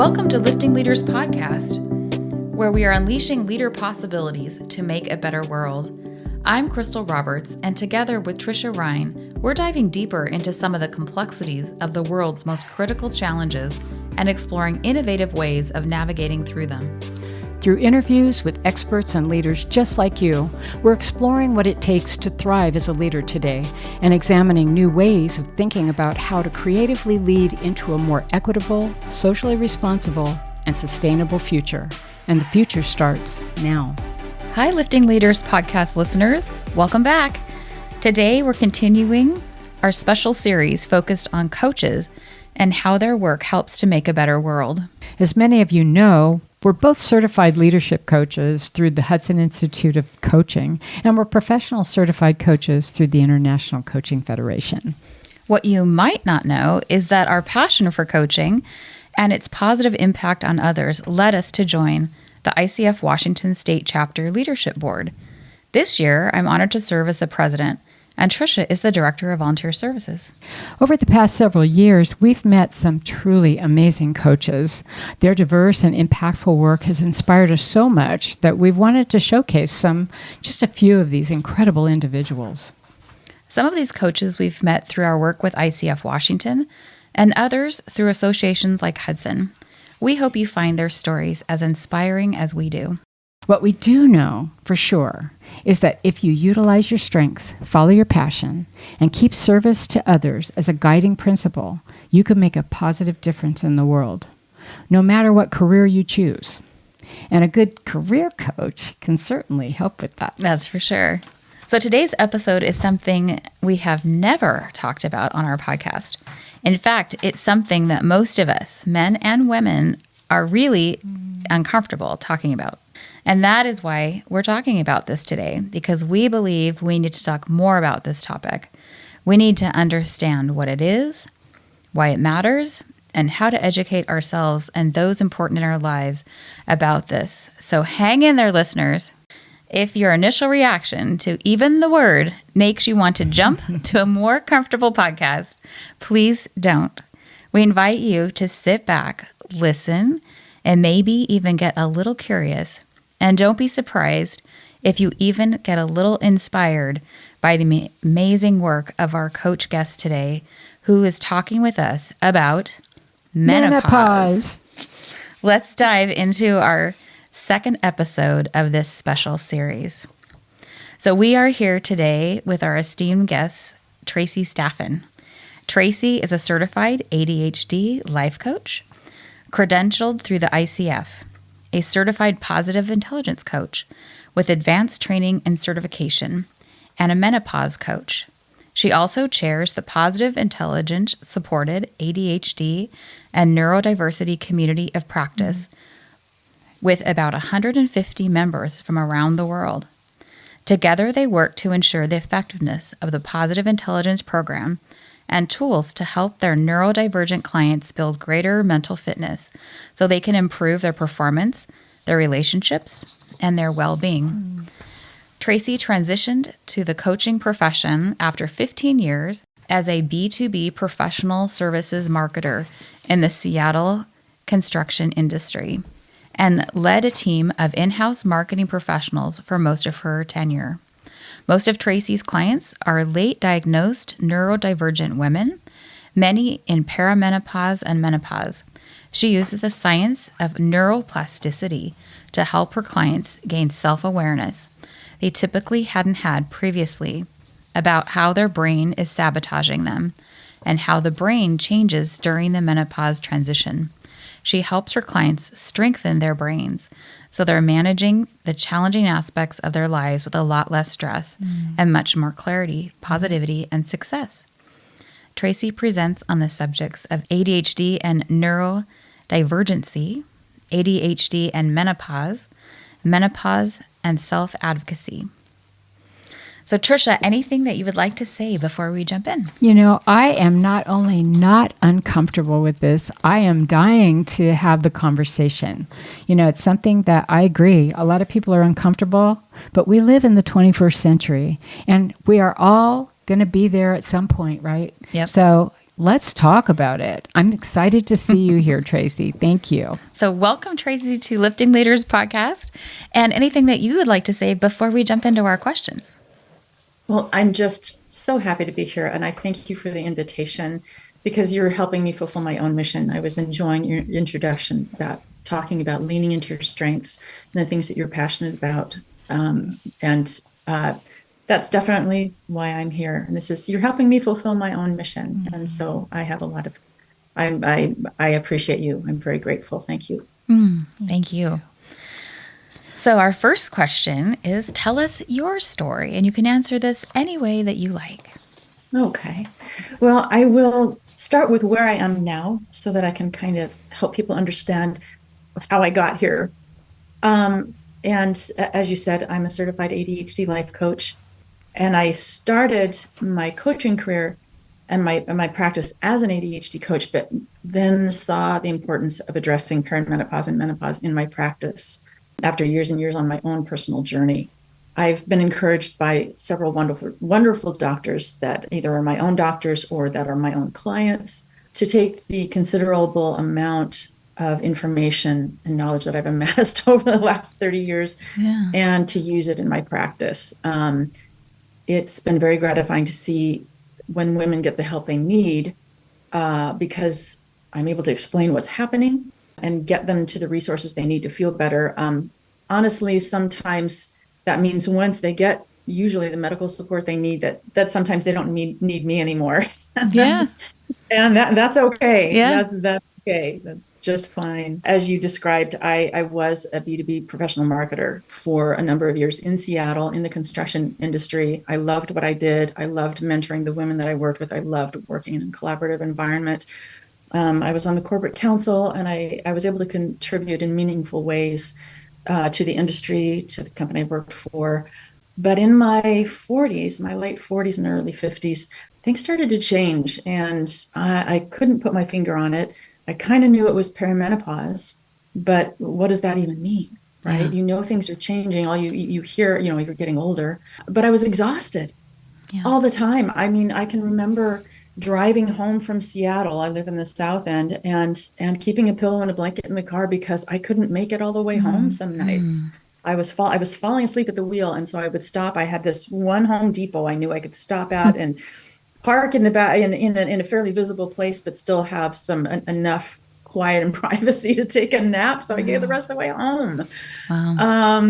Welcome to Lifting Leaders Podcast, where we are unleashing leader possibilities to make a better world. I'm Crystal Roberts, and together with Trisha Ryan, we're diving deeper into some of the complexities of the world's most critical challenges and exploring innovative ways of navigating through them. Through interviews with experts and leaders just like you, we're exploring what it takes to thrive as a leader today and examining new ways of thinking about how to creatively lead into a more equitable, socially responsible, and sustainable future. And the future starts now. Hi, Lifting Leaders Podcast listeners. Welcome back. Today, we're continuing our special series focused on coaches and how their work helps to make a better world. As many of you know, we're both certified leadership coaches through the Hudson Institute of Coaching, and we're professional certified coaches through the International Coaching Federation. What you might not know is that our passion for coaching and its positive impact on others led us to join the ICF Washington State Chapter Leadership Board. This year, I'm honored to serve as the president, and Trisha is the Director of Volunteer Services. Over the past several years, we've met some truly amazing coaches. Their diverse and impactful work has inspired us so much that we've wanted to showcase just a few of these incredible individuals. Some of these coaches we've met through our work with ICF Washington, and others through associations like Hudson. We hope you find their stories as inspiring as we do. What we do know for sure is that if you utilize your strengths, follow your passion, and keep service to others as a guiding principle, you can make a positive difference in the world, no matter what career you choose. And a good career coach can certainly help with that. That's for sure. So today's episode is something we have never talked about on our podcast. In fact, it's something that most of us, men and women, are really uncomfortable talking about. And that is why we're talking about this today, because we believe we need to talk more about this topic. We need to understand what it is, why it matters, and how to educate ourselves and those important in our lives about this. So hang in there, listeners. If your initial reaction to even the word makes you want to jump to a more comfortable podcast, please don't. We invite you to sit back, listen, and maybe even get a little curious. And don't be surprised if you even get a little inspired by the amazing work of our coach guest today, who is talking with us about menopause. Let's dive into our second episode of this special series. So we are here today with our esteemed guest, Traci Staffen. Traci is a certified ADHD life coach, credentialed through the ICF, a certified positive intelligence coach with advanced training and certification, and a menopause coach. She also chairs the Positive Intelligence Supported ADHD and Neurodiversity Community of Practice with about 150 members from around the world. Together, they work to ensure the effectiveness of the Positive Intelligence Program and tools to help their neurodivergent clients build greater mental fitness so they can improve their performance, their relationships, and their well-being. Traci transitioned to the coaching profession after 15 years as a B2B professional services marketer in the Seattle construction industry and led a team of in-house marketing professionals for most of her tenure. Most of Traci's clients are late-diagnosed neurodivergent women, many in perimenopause and menopause. She uses the science of neuroplasticity to help her clients gain self-awareness they typically hadn't had previously about how their brain is sabotaging them and how the brain changes during the menopause transition. She helps her clients strengthen their brains so they're managing the challenging aspects of their lives with a lot less stress and much more clarity, positivity, and success. Traci presents on the subjects of ADHD and neurodivergency, ADHD and menopause and self-advocacy. So Trisha, anything that you would like to say before we jump in? You know, I am not only not uncomfortable with this, I am dying to have the conversation. You know, it's something that I agree. A lot of people are uncomfortable, but we live in the 21st century and we are all going to be there at some point, right? Yep. So Let's talk about it. I'm excited to see you here, Traci. Thank you. So welcome, Traci, to Lifting Leaders podcast. And anything that you would like to say before we jump into our questions? Well, I'm just so happy to be here. And I thank you for the invitation because you're helping me fulfill my own mission. I was enjoying your introduction about talking about leaning into your strengths and the things that you're passionate about. That's definitely why I'm here. And you're helping me fulfill my own mission. Mm-hmm. And so I have a lot of, I appreciate you. I'm very grateful. Thank you. Thank you. So our first question is, tell us your story, and you can answer this any way that you like. Okay. Well, I will start with where I am now so that I can kind of help people understand how I got here. And as you said, I'm a certified ADHD life coach, and I started my coaching career and my practice as an ADHD coach, but then saw the importance of addressing perimenopause and menopause in my practice. After years and years on my own personal journey, I've been encouraged by several wonderful doctors that either are my own doctors or that are my own clients to take the considerable amount of information and knowledge that I've amassed over the last 30 years and to use it in my practice. It's been very gratifying to see when women get the help they need because I'm able to explain what's happening and get them to the resources they need to feel better. Honestly, sometimes that means once they get usually the medical support they need, that sometimes they don't need me anymore. And that's okay. Yeah. That's okay. That's just fine. As you described, I was a B2B professional marketer for a number of years in Seattle in the construction industry. I loved what I did. I loved mentoring the women that I worked with. I loved working in a collaborative environment. I was on the corporate council, and I was able to contribute in meaningful ways to the industry, to the company I worked for. But in my late 40s and early 50s, things started to change, and I couldn't put my finger on it. I kind of knew it was perimenopause, but what does that even mean, right? Yeah. You know things are changing. All you hear, you're getting older. But I was exhausted all the time. I mean, I can remember driving home from Seattle. I live in the South End, and keeping a pillow and a blanket in the car because I couldn't make it all the way home some nights. I was falling asleep at the wheel, and so I would stop. I had this one Home Depot I knew I could stop at and park in the back in a fairly visible place, but still have enough quiet and privacy to take a nap. So I gave the rest of the way home. Wow.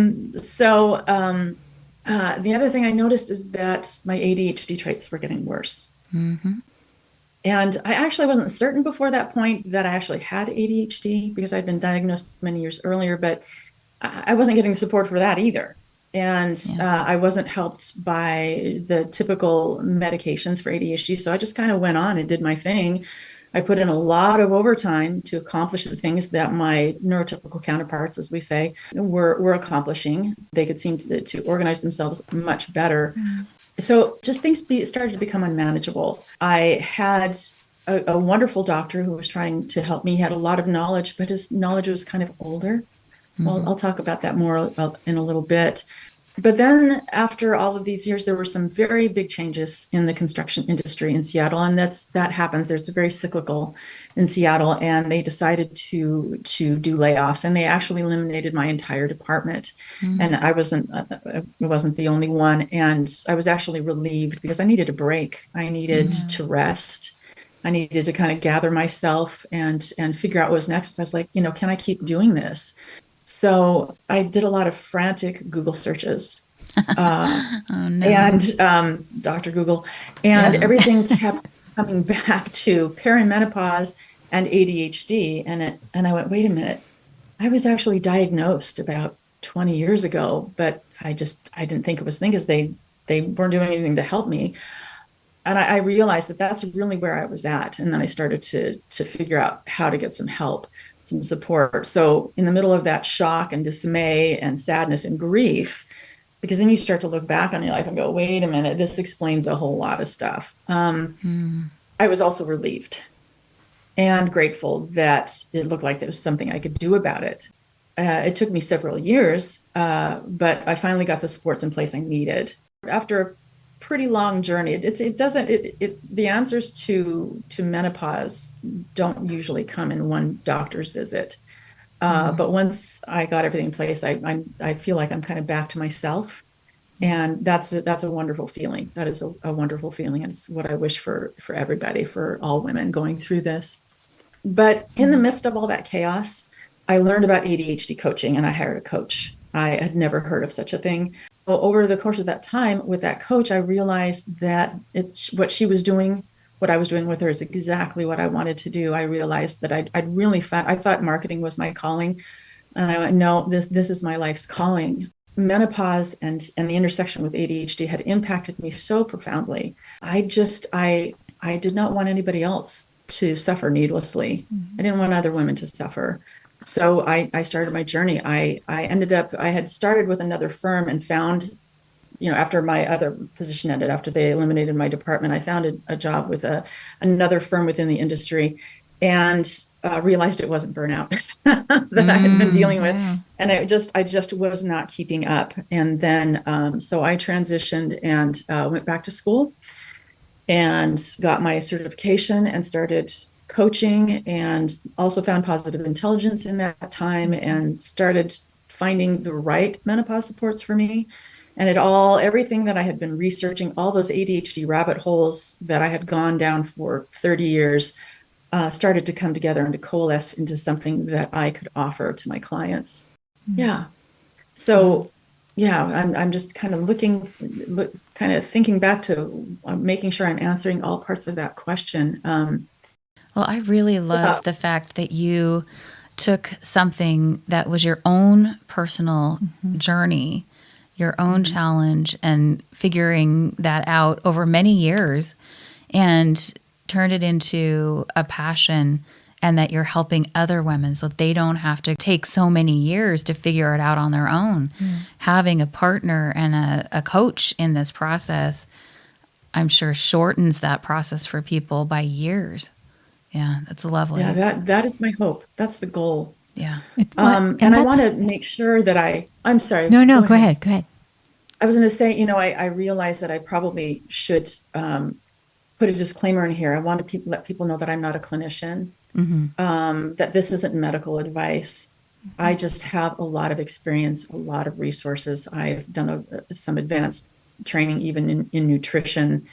The other thing I noticed is that my ADHD traits were getting worse. Mm-hmm. And I actually wasn't certain before that point that I actually had ADHD because I'd been diagnosed many years earlier, but I wasn't getting support for that either. And I wasn't helped by the typical medications for ADHD. So I just kind of went on and did my thing. I put in a lot of overtime to accomplish the things that my neurotypical counterparts, as we say, were accomplishing. They could seem to organize themselves much better. Mm. So just things started to become unmanageable. I had a wonderful doctor who was trying to help me. He had a lot of knowledge, but his knowledge was kind of older. Mm-hmm. I'll talk about that more in a little bit. But then after all of these years, there were some very big changes in the construction industry in Seattle. And that happens. There's a very cyclical in Seattle. And they decided to do layoffs. And they actually eliminated my entire department. Mm-hmm. And I wasn't the only one. And I was actually relieved because I needed a break. I needed to rest. I needed to kind of gather myself and figure out what was next. I was like, can I keep doing this? So I did a lot of frantic Google searches and Dr. Google, and everything kept coming back to perimenopause and ADHD. And I went, wait a minute, I was actually diagnosed about 20 years ago, but I didn't think it was because they weren't doing anything to help me. And I realized that that's really where I was at. And then I started to figure out how to get some help, some support. So in the middle of that shock and dismay and sadness and grief, because then you start to look back on your life and go, wait a minute, this explains a whole lot of stuff. I was also relieved and grateful that it looked like there was something I could do about it. It took me several years, but I finally got the supports in place I needed. After a pretty long journey. The answers to menopause don't usually come in one doctor's visit. But once I got everything in place, I feel like I'm kind of back to myself. And that's a wonderful feeling. That is a wonderful feeling. It's what I wish for everybody, for all women going through this. But in the midst of all that chaos, I learned about ADHD coaching, and I hired a coach. I had never heard of such a thing. Well, over the course of that time with that coach, I realized that it's what she was doing, what I was doing with her is exactly what I wanted to do. I realized that I thought marketing was my calling. And I went, no, this is my life's calling. Menopause and the intersection with ADHD had impacted me so profoundly. I did not want anybody else to suffer needlessly. I didn't want other women to suffer. So I started my journey. I had started with another firm and found, after my other position ended, after they eliminated my department, I found a job with another firm within the industry, and realized it wasn't burnout that I had been dealing with. And I just was not keeping up. And then, so I transitioned and went back to school and got my certification and started coaching, and also found positive intelligence in that time and started finding the right menopause supports for me. And everything that I had been researching, all those ADHD rabbit holes that I had gone down for 30 years, started to come together and to coalesce into something that I could offer to my clients. Yeah. So, yeah, I'm just kind of thinking back to making sure I'm answering all parts of that question. Well, I really love the fact that you took something that was your own personal journey, your own challenge, and figuring that out over many years, and turned it into a passion, and that you're helping other women so they don't have to take so many years to figure it out on their own. Having a partner and a coach in this process, I'm sure, shortens that process for people by years. Yeah, that's lovely. Yeah, that is my hope. That's the goal. Yeah. And I want to make sure that I'm sorry. No, go ahead. I was going to say, I realized that I probably should put a disclaimer in here. I want to let people know that I'm not a clinician, that this isn't medical advice. I just have a lot of experience, a lot of resources. I've done some advanced training, even in nutrition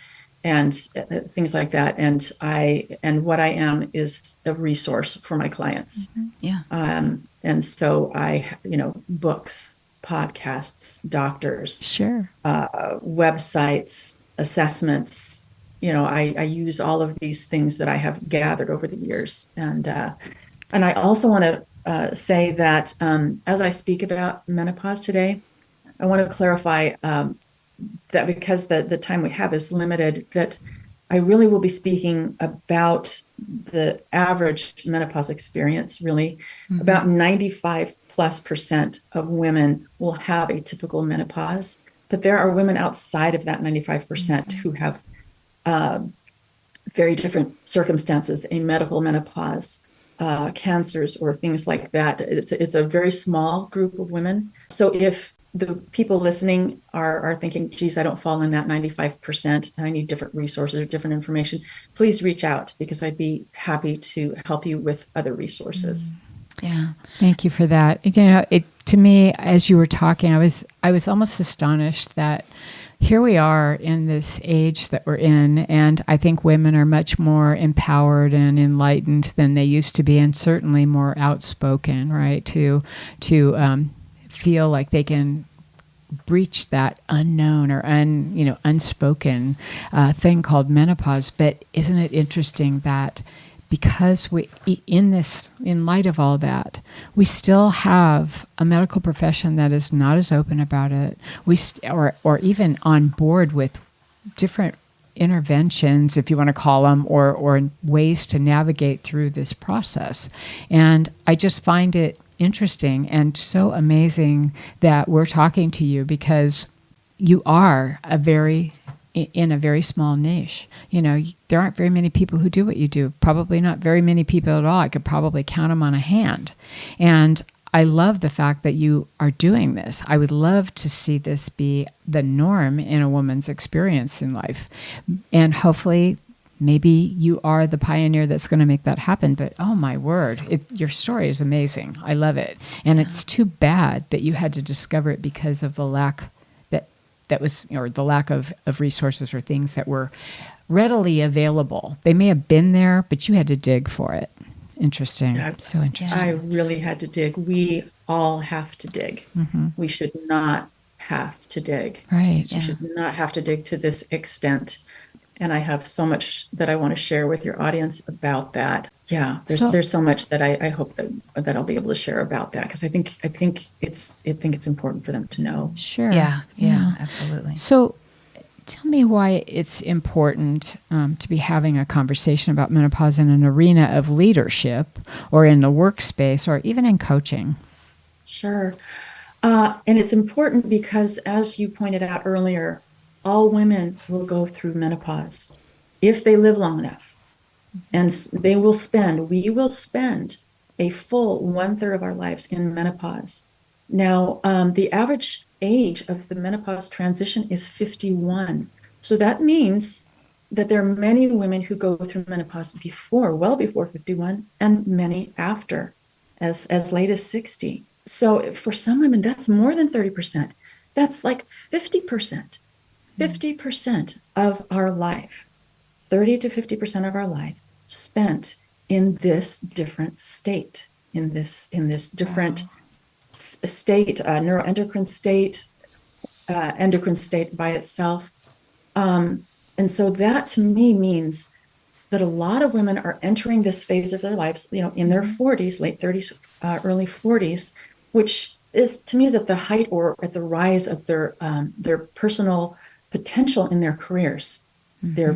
and things like that. And what I am is a resource for my clients. Yeah. And so books, podcasts, doctors, sure, websites, assessments. I use all of these things that I have gathered over the years. And I also want to say that as I speak about menopause today, I want to clarify that because the time we have is limited, that I really will be speaking about the average menopause experience, really. About 95+% of women will have a typical menopause, but there are women outside of that 95% who have very different circumstances, a medical menopause, cancers, or things like that. It's a very small group of women. So if the people listening are thinking, geez, I don't fall in that 95%, I need different resources or different information, please reach out, because I'd be happy to help you with other resources. Yeah. Thank you for that. To me, as you were talking, I was almost astonished that here we are in this age that we're in, and I think women are much more empowered and enlightened than they used to be, and certainly more outspoken, right? To feel like they can breach that unknown or unspoken thing called menopause. But isn't it interesting that because in light of all that, we still have a medical profession that is not as open about it, or even on board with different interventions, if you want to call them, or ways to navigate through this process. And I just find it interesting and so amazing that we're talking to you, because you are in a very small niche. There aren't very many people who do what you do. Probably not very many people at all. I could probably count them on a hand. And I love the fact that you are doing this. I would love to see this be the norm in a woman's experience in life. And hopefully, maybe you are the pioneer that's going to make that happen. But oh my word, your story is amazing. I love it. And it's too bad that you had to discover it because of the lack that was, or the lack of resources or things that were readily available. They may have been there, but you had to dig for it. Interesting. Yeah, so interesting. I really had to dig. We all have to dig. Mm-hmm. We should not have to dig. Right. We should not have to dig to this extent. And I have so much that I want to share with your audience about that. Yeah, there's so much that I hope that I'll be able to share about that, because I think it's important for them to know. Sure. Yeah, absolutely. So tell me why it's important to be having a conversation about menopause in an arena of leadership or in the workspace or even in coaching. Sure. And it's important because, as you pointed out earlier, all women will go through menopause if they live long enough. And we will spend a full 1/3 of our lives in menopause. Now, the average age of the menopause transition is 51. So that means that there are many women who go through menopause well before 51, and many after, as late as 60. So for some women, that's more than 30%. That's like 50%. 50% of our life, 30 to 50% of our life spent in this different state, in this different state, neuroendocrine state, endocrine state by itself. And so that to me means that a lot of women are entering this phase of their lives, in their 40s, late 30s, early 40s, which is, to me, is at the height or at the rise of their personal potential in their careers. They're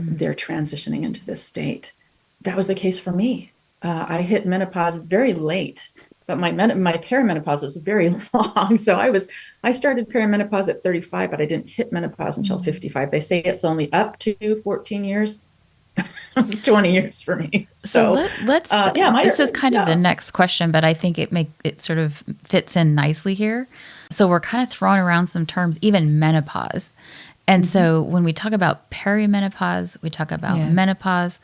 transitioning into this state. That was the case for me. I hit menopause very late, but my perimenopause was very long. So I started perimenopause at 35, but I didn't hit menopause until 55. They say it's only up to 14 years. It's 20 years for me. So let's this is kind of the next question, but I think it sort of fits in nicely here. So we're kind of throwing around some terms, even menopause. And so when we talk about perimenopause, we talk about menopause.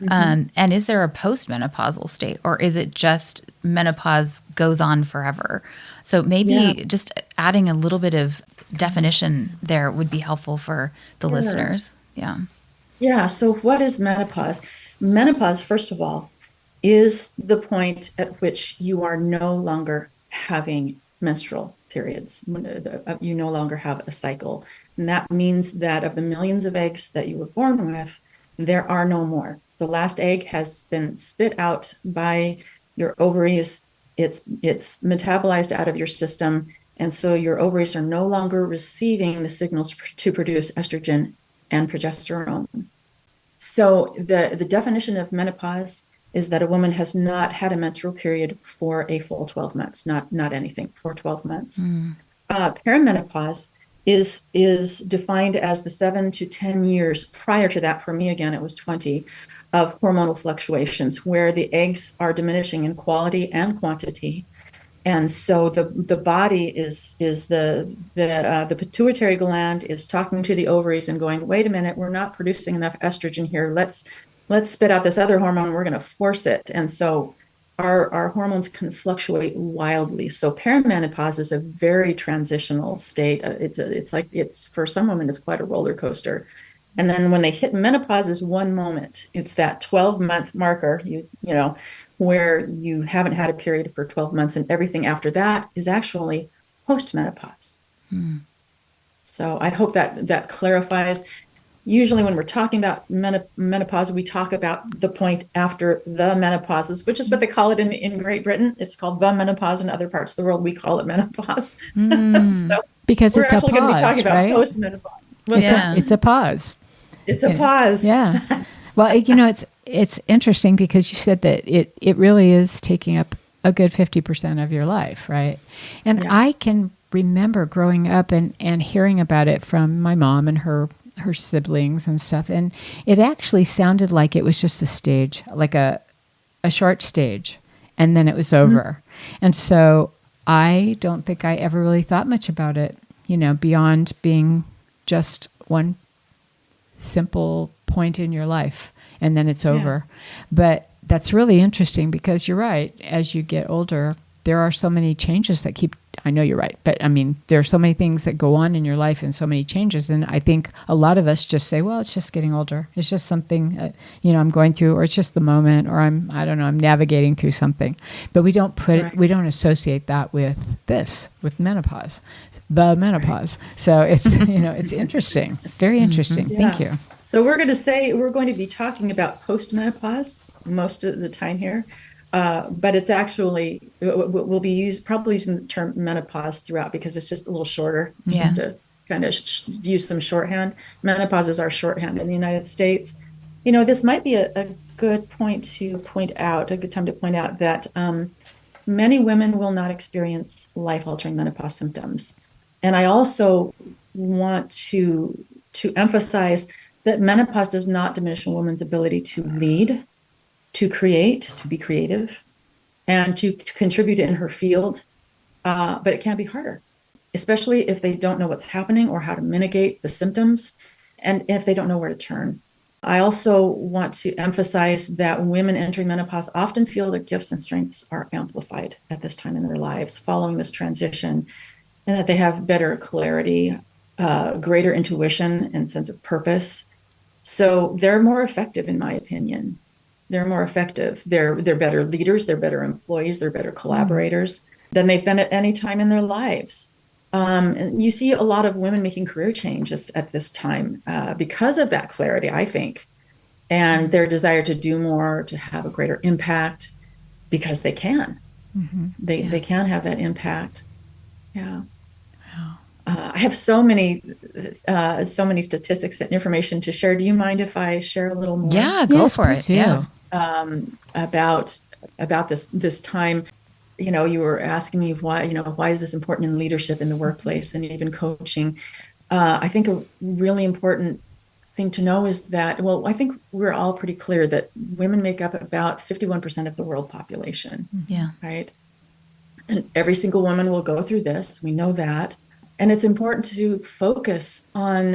And is there a postmenopausal state, or is it just menopause goes on forever? So maybe just adding a little bit of definition there would be helpful for the listeners. Yeah. Yeah. So what is menopause? Menopause, first of all, is the point at which you are no longer having menstrual periods. You no longer have a cycle. And that means that of the millions of eggs that you were born with, there are no more. The last egg has been spit out by your ovaries. It's metabolized out of your system. And so your ovaries are no longer receiving the signals to produce estrogen and progesterone. So the definition of menopause is that a woman has not had a menstrual period for a full 12 months, not anything, for 12 months. Perimenopause is defined as the 7 to 10 years prior to that. For me, again, it was 20, of hormonal fluctuations where the eggs are diminishing in quality and quantity. And so the body is the pituitary gland is talking to the ovaries and going, wait a minute, we're not producing enough estrogen here. Let's spit out this other hormone. We're going to force it. And so our hormones can fluctuate wildly. So perimenopause is a very transitional state. It's for some women, it's quite a roller coaster. And then when they hit menopause is one moment. It's that 12-month marker, where you haven't had a period for 12 months, and everything after that is actually postmenopause. So I hope that clarifies. Usually when we're talking about menopause, we talk about the point after the menopauses, which is what they call it in Great Britain. It's called the menopause. In other parts of the world, we call it menopause. So because it's a pause, going to be talking right? about postmenopause. It's a pause. It's a pause. Yeah. Well, it's interesting because you said that it really is taking up a good 50% of your life, right? And I can remember growing up and hearing about it from my mom and her siblings and stuff. And it actually sounded like it was just a stage, like a short stage, and then it was over. And so I don't think I ever really thought much about it, beyond being just one simple point in your life, and then it's over. But that's really interesting, because you're right. As you get older, there are so many changes that I know you're right, but I mean, there are so many things that go on in your life and so many changes. And I think a lot of us just say, well, it's just getting older. It's just something, I'm going through, or it's just the moment, or I'm navigating through something. But we don't we don't associate that with menopause, the menopause. Right. So it's, it's interesting, very interesting. Mm-hmm. Thank you. So we're going to be talking about postmenopause most of the time here. But it's actually, we'll be probably using the term menopause throughout, because it's just a little shorter. It's just to kind of use some shorthand. Menopause is our shorthand in the United States. This might be a good time to point out that many women will not experience life-altering menopause symptoms. And I also want to emphasize that menopause does not diminish a woman's ability to lead, to create, to be creative, and to contribute in her field. But it can be harder, especially if they don't know what's happening or how to mitigate the symptoms, and if they don't know where to turn. I also want to emphasize that women entering menopause often feel their gifts and strengths are amplified at this time in their lives following this transition, and that they have better clarity, greater intuition, and sense of purpose. So they're more effective, in my opinion. They're more effective. They're better leaders. They're better employees. They're better collaborators than they've been at any time in their lives. And you see a lot of women making career changes at this time because of that clarity, I think, and their desire to do more, to have a greater impact, because they can. Mm-hmm. They can have that impact. Yeah. I have so many statistics and information to share. Do you mind if I share a little more? Yeah, go for it. Yeah. About this time, you were asking me why is this important in leadership in the workplace and even coaching? I think a really important thing to know is that, I think we're all pretty clear that women make up about 51% of the world population. Yeah. Right. And every single woman will go through this. We know that. And it's important to focus on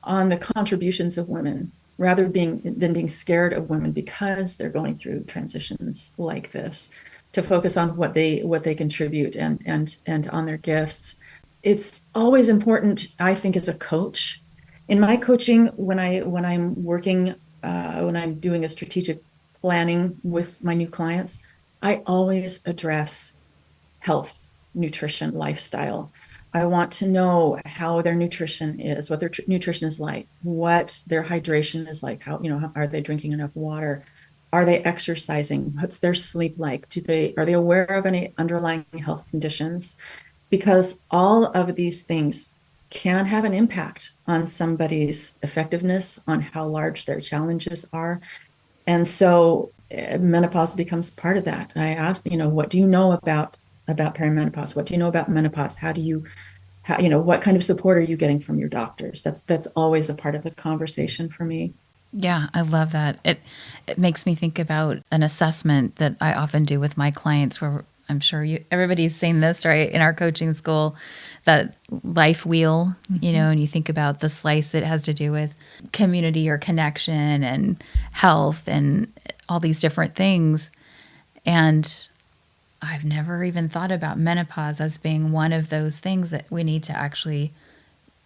the contributions of women rather than being scared of women because they're going through transitions like this, to focus on what they contribute and on their gifts. It's always important, I think, as a coach. In my coaching, when I'm working, when I'm doing a strategic planning with my new clients, I always address health, nutrition, lifestyle. I want to know how their nutrition is, what their nutrition is like, what their how are they drinking enough water? Are they exercising? What's their sleep like? Are they aware of any underlying health conditions? Because all of these things can have an impact on somebody's effectiveness, on how large their challenges are. And so menopause becomes part of that. I asked, what do you know about perimenopause? What do you know about menopause? What kind of support are you getting from your doctors? That's always a part of the conversation for me. Yeah, I love that. It makes me think about an assessment that I often do with my clients, where I'm sure everybody's seen this, right? In our coaching school, that life wheel, and you think about the slice that has to do with community or connection and health and all these different things. And I've never even thought about menopause as being one of those things that we need to actually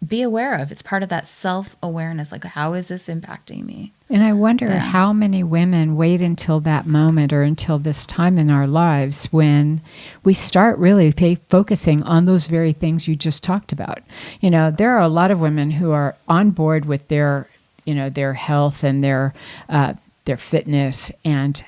be aware of. It's part of that self-awareness. Like, how is this impacting me? And I wonder how many women wait until that moment or until this time in our lives when we start really focusing on those very things you just talked about. There are a lot of women who are on board with their health and their fitness and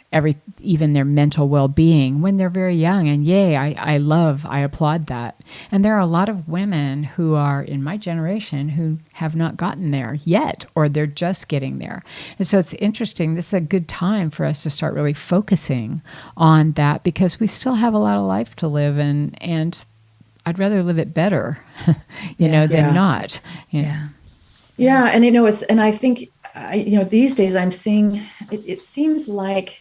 even their mental well-being when they're very young. And I applaud that. And there are a lot of women who are in my generation who have not gotten there yet, or they're just getting there. And so it's interesting. This is a good time for us to start really focusing on that, because we still have a lot of life to live, and I'd rather live it better, than not. Yeah. And I think, these days I'm seeing, it seems like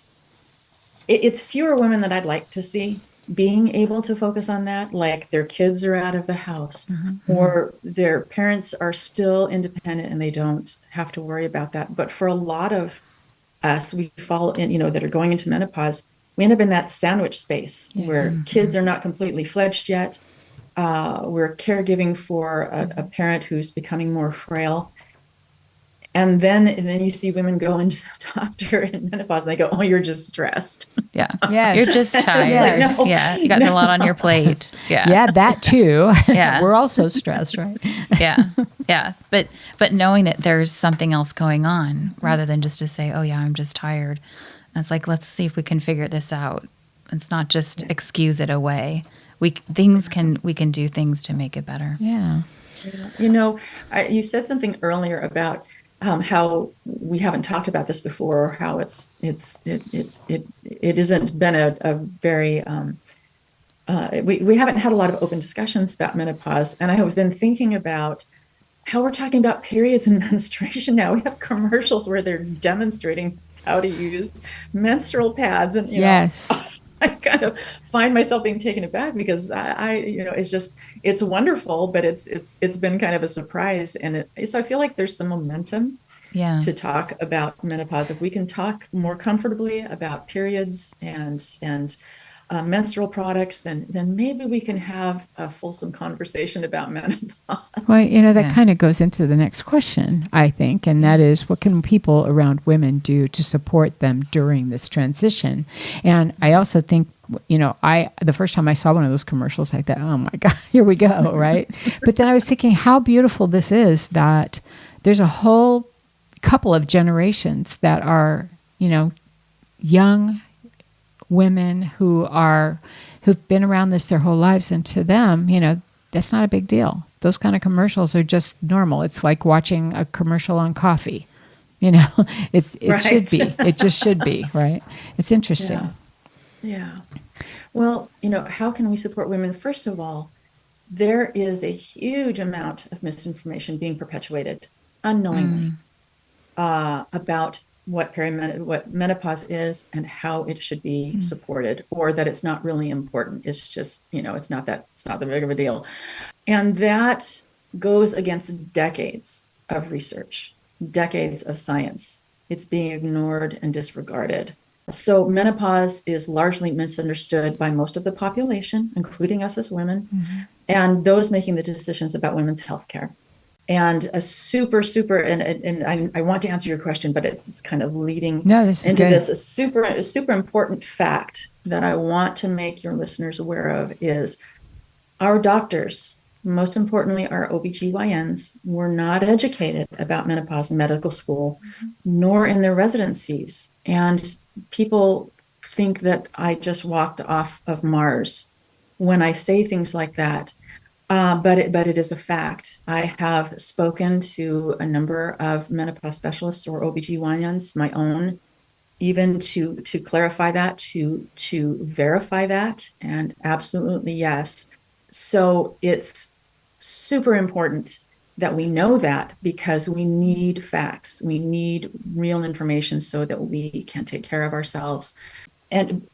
it's fewer women than I'd like to see, being able to focus on that, like their kids are out of the house, or their parents are still independent and they don't have to worry about that. But for a lot of us, we fall in, that are going into menopause, we end up in that sandwich space where kids are not completely fledged yet. We're caregiving for a parent who's becoming more frail. And then you see women go into the doctor in menopause and they go, "Oh, you're just stressed." Yeah. Yes. You're just tired. Yes. No, Yeah. You got a lot on your plate. Yeah. Yeah, that too. Yeah. We're also stressed, right? Yeah. Yeah. But knowing that there's something else going on rather than just to say, "Oh yeah, I'm just tired." It's like, let's see if we can figure this out. It's not just excuse it away. We can do things to make it better. Yeah. You said something earlier about how we haven't talked about this before, or how it isn't been a very we haven't had a lot of open discussions about menopause. And I have been thinking about how we're talking about periods and menstruation now. We have commercials where they're demonstrating how to use menstrual pads, and Yes. I kind of find myself being taken aback because it's wonderful, but it's been kind of a surprise. And so I feel like there's some momentum to talk about menopause. If we can talk more comfortably about periods and menstrual products, then maybe we can have a fulsome conversation about menopause. Well, that kind of goes into the next question, I think, and that is, what can people around women do to support them during this transition? And I also think, the first time I saw one of those commercials, I thought, oh my God, here we go, right? But then I was thinking how beautiful this is, that there's a whole couple of generations that are, young women who've been around this their whole lives, and to them, that's not a big deal. Those kind of commercials are just normal. It's like watching a commercial on coffee. It Right. should be. It just should be, right? It's interesting. Yeah. Well, how can we support women? First of all, there is a huge amount of misinformation being perpetuated unknowingly about what menopause is and how it should be supported, or that it's not really important. It's just, it's not that big of a deal. And that goes against decades of research, decades of science. It's being ignored and disregarded. So menopause is largely misunderstood by most of the population, including us as women, and those making the decisions about women's health care. And a super, and I want to answer your question, but it's just kind of leading into this. A super important fact that I want to make your listeners aware of is our doctors, most importantly our OBGYNs, were not educated about menopause in medical school, nor in their residencies. And people think that I just walked off of Mars when I say things like that. But it is a fact. I have spoken to a number of menopause specialists or OBGYNs, my own, even to clarify that, to verify that, and absolutely yes. So it's super important that we know that, because we need facts. We need real information so that we can take care of ourselves. And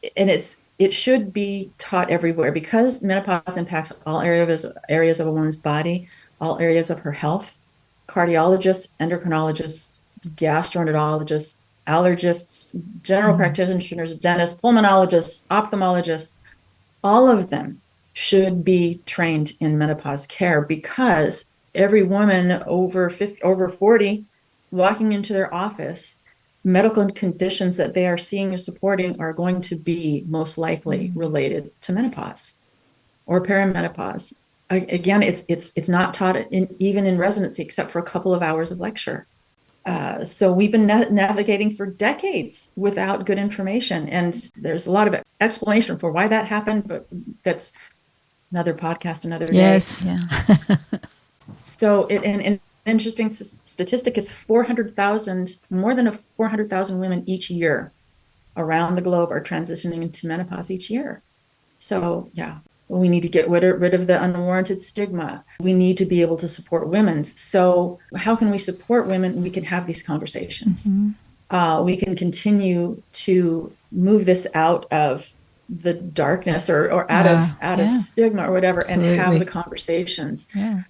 it should be taught everywhere, because menopause impacts all areas of a woman's body, all areas of her health. Cardiologists, endocrinologists, gastroenterologists, allergists, general practitioners, dentists, pulmonologists, ophthalmologists, all of them should be trained in menopause care, because every woman over 40 walking into their office, medical conditions that they are seeing and supporting are going to be most likely related to menopause or perimenopause. Again, it's not taught even in residency, except for a couple of hours of lecture. So we've been navigating for decades without good information, and there's a lot of explanation for why that happened, but that's another podcast, another day. Yes. Yeah. So an interesting statistic is more than 400,000 women each year around the globe are transitioning into menopause each year. So yeah, we need to get rid of the unwarranted stigma. We need to be able to support women. So how can we support women? We can have these conversations. We can continue to move this out of the darkness or out of stigma or whatever, Absolutely. and have the conversations. Yeah.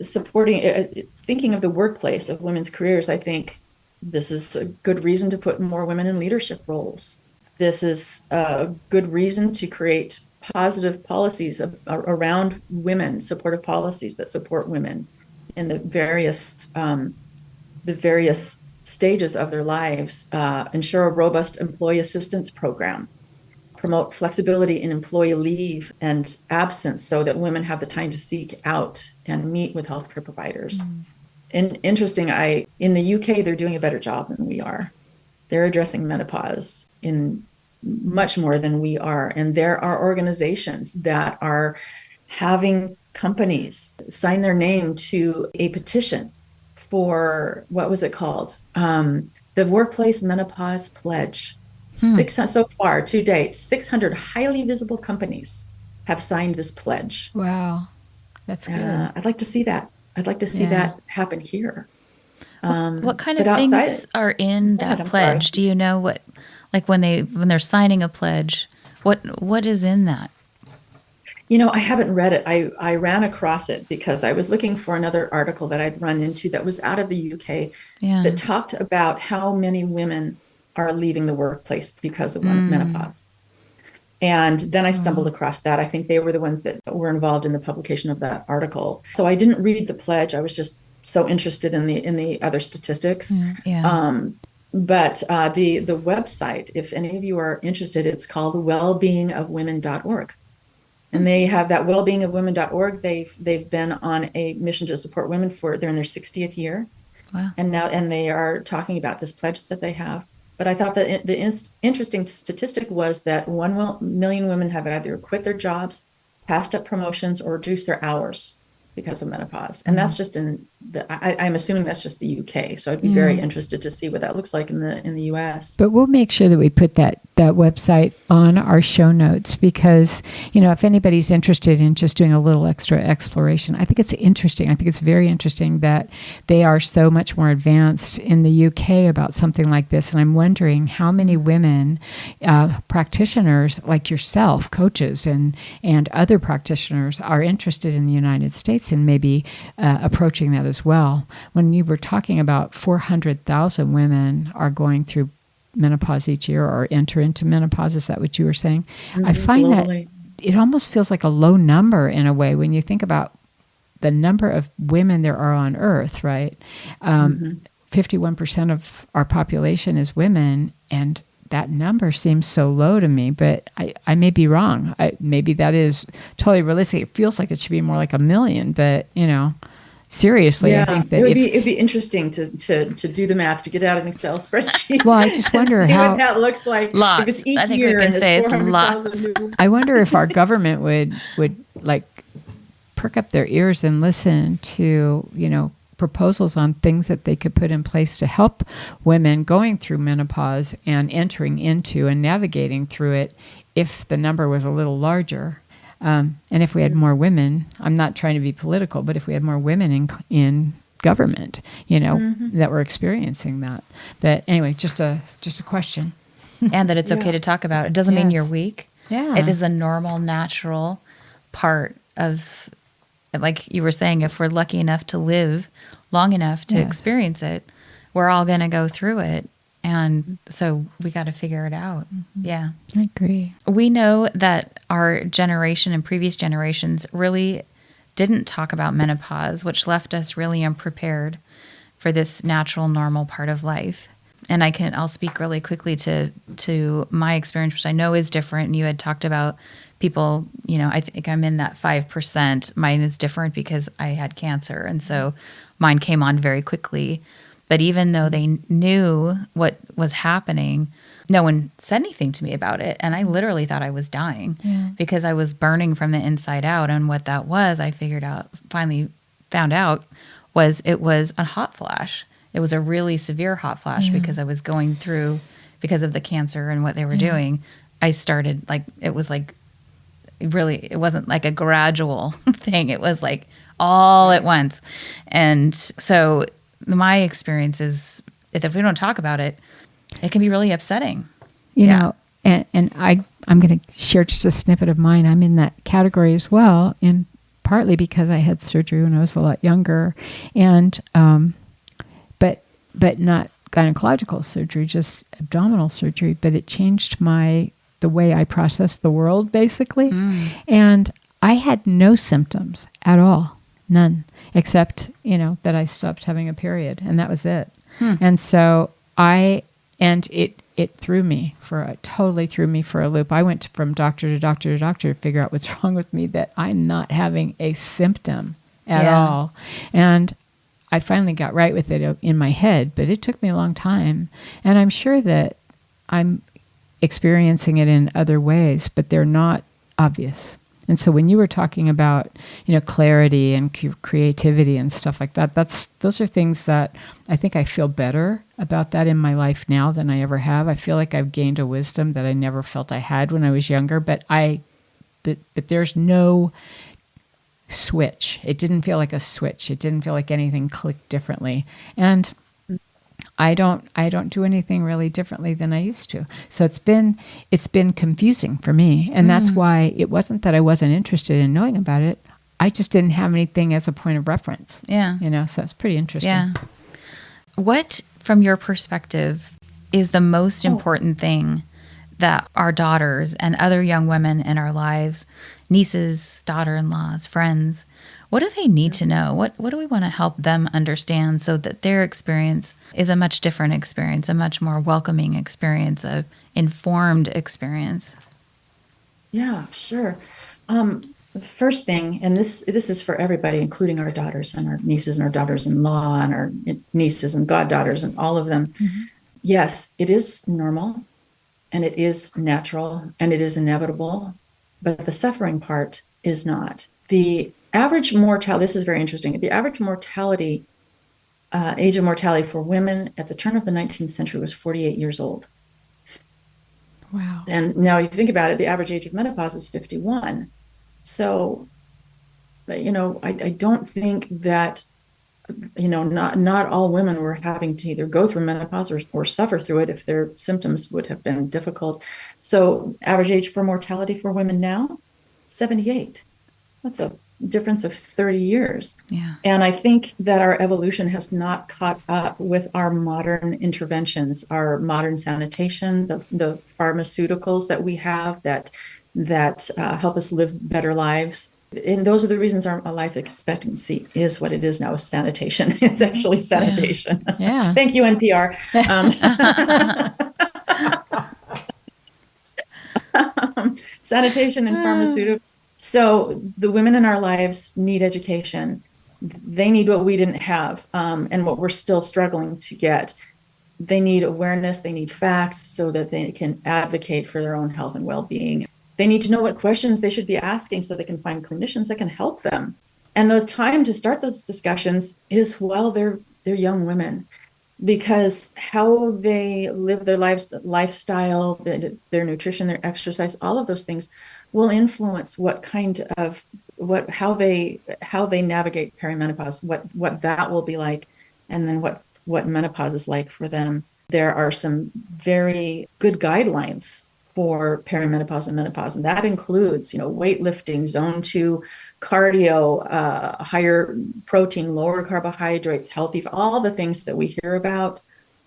Supporting, it's thinking of the workplace of women's careers. I think this is a good reason to put more women in leadership roles. This is a good reason to create positive policies around women, supportive policies that support women in the various stages of their lives. Ensure a robust employee assistance program, promote flexibility in employee leave and absence so that women have the time to seek out and meet with healthcare providers. And interesting, in the UK, they're doing a better job than we are. They're addressing menopause in much more than we are. And there are organizations that are having companies sign their name to a petition for, what was it called? The Workplace Menopause Pledge. So far to date, 600 highly visible companies have signed this pledge. Wow. That's good. I'd like to see that. I'd like to see that happen here. What kind of things are in that pledge? Do you know what, like when they're signing a pledge, what is in that? I haven't read it. I ran across it because I was looking for another article that I'd run into that was out of the UK that talked about how many women are leaving the workplace because of menopause. And then I stumbled across that. I think they were the ones that were involved in the publication of that article. So I didn't read the pledge. I was just so interested in the other statistics. But the website, if any of you are interested, it's called wellbeingofwomen.org. And they have that wellbeingofwomen.org. They've been on a mission to support women they're in their 60th year. Wow. And they are talking about this pledge that they have. But I thought that the interesting statistic was that 1 million women have either quit their jobs, passed up promotions, or reduced their hours because of menopause. And that's just I'm assuming that's just the UK. So I'd be very interested to see what that looks like in the US. But we'll make sure that we put that website on our show notes because, if anybody's interested in just doing a little extra exploration, I think it's interesting. I think it's very interesting that they are so much more advanced in the UK about something like this. And I'm wondering how many women, practitioners like yourself, coaches and other practitioners are interested in the United States and maybe approaching that as well. When you were talking about 400,000 women are going through menopause each year or enter into menopause, is that what you were saying? I find globally, that it almost feels like a low number in a way when you think about the number of women there are on Earth, right? 51% of our population is women, and that number seems so low to me, but I may be wrong. Maybe that is totally realistic. It feels like it should be more like 1 million, but seriously, I think that it'd be interesting to do the math, to get out an Excel spreadsheet. Well, I just wonder how what that looks like. Lots. If it's each I think year we can say it's 400,000 lots. I wonder if our government would like perk up their ears and listen to, proposals on things that they could put in place to help women going through menopause and entering into and navigating through it if the number was a little larger. And if we had more women, I'm not trying to be political, but if we had more women in government, that were experiencing that. But anyway, just a question. And that it's okay to talk about. It doesn't mean you're weak. Yeah. It is a normal, natural part of, like you were saying, if we're lucky enough to live long enough to experience it, we're all going to go through it. And so we got to figure it out. Yeah. I agree. We know that our generation and previous generations really didn't talk about menopause, which left us really unprepared for this natural, normal part of life. And I'll speak really quickly to my experience, which I know is different. And you had talked about people, I think I'm in that 5%. Mine is different because I had cancer. And so mine came on very quickly. But even though they knew what was happening, no one said anything to me about it. And I literally thought I was dying because I was burning from the inside out. And what that was, I finally found out, was it was a hot flash. It was a really severe hot flash because I was going through, because of the cancer and what they were doing. I started it wasn't like a gradual thing. It was like all at once. And so my experience is, if we don't talk about it, it can be really upsetting. You know, and I'm going to share just a snippet of mine. I'm in that category as well, and partly because I had surgery when I was a lot younger, and but not gynecological surgery, just abdominal surgery. But it changed the way I process the world, basically. And I had no symptoms at all, none, except that I stopped having a period, and that was it. And so it totally threw me for a loop. I went from doctor to doctor to doctor to figure out what's wrong with me, that I'm not having a symptom at all. And I finally got right with it in my head, but it took me a long time. And I'm sure that I'm experiencing it in other ways, but they're not obvious. And so when you were talking about, clarity and creativity and stuff like that, those are things that I think I feel better about that in my life now than I ever have. I feel like I've gained a wisdom that I never felt I had when I was younger, but there's no switch. It didn't feel like a switch. It didn't feel like anything clicked differently. And I don't do anything really differently than I used to. So it's been confusing for me. And that's why it wasn't that I wasn't interested in knowing about it. I just didn't have anything as a point of reference. Yeah. So it's pretty interesting. Yeah. What, from your perspective, is the most important thing that our daughters and other young women in our lives, nieces, daughter-in-laws, friends, what do they need to know? What do we want to help them understand so that their experience is a much different experience, a much more welcoming experience, a informed experience? Yeah, sure. The first thing, and this is for everybody, including our daughters and our nieces and our daughters-in-law and our nieces and goddaughters and all of them. Yes, it is normal and it is natural and it is inevitable, but the suffering part is not. The average mortality, this is very interesting, the average mortality, age of mortality for women at the turn of the 19th century was 48 years old. Wow. And now if you think about it, the average age of menopause is 51. So, I don't think that, not all women were having to either go through menopause or suffer through it if their symptoms would have been difficult. So average age for mortality for women now, 78. That's a difference of 30 years. Yeah. And I think that our evolution has not caught up with our modern interventions, our modern sanitation, the pharmaceuticals that we have that help us live better lives. And those are the reasons our life expectancy is what it is now, is sanitation. It's actually sanitation. Yeah. Thank you, NPR. Sanitation and pharmaceuticals. So the women in our lives need education. They need what we didn't have, and what we're still struggling to get. They need awareness. They need facts so that they can advocate for their own health and well-being. They need to know what questions they should be asking so they can find clinicians that can help them. And the time to start those discussions is while they're young women, because how they live their lives, the lifestyle, their nutrition, their exercise, all of those things will influence how they navigate perimenopause, what that will be like, and then what menopause is like for them. There are some very good guidelines for perimenopause and menopause, and that includes, weightlifting, zone 2, cardio, higher protein, lower carbohydrates, healthy, all the things that we hear about.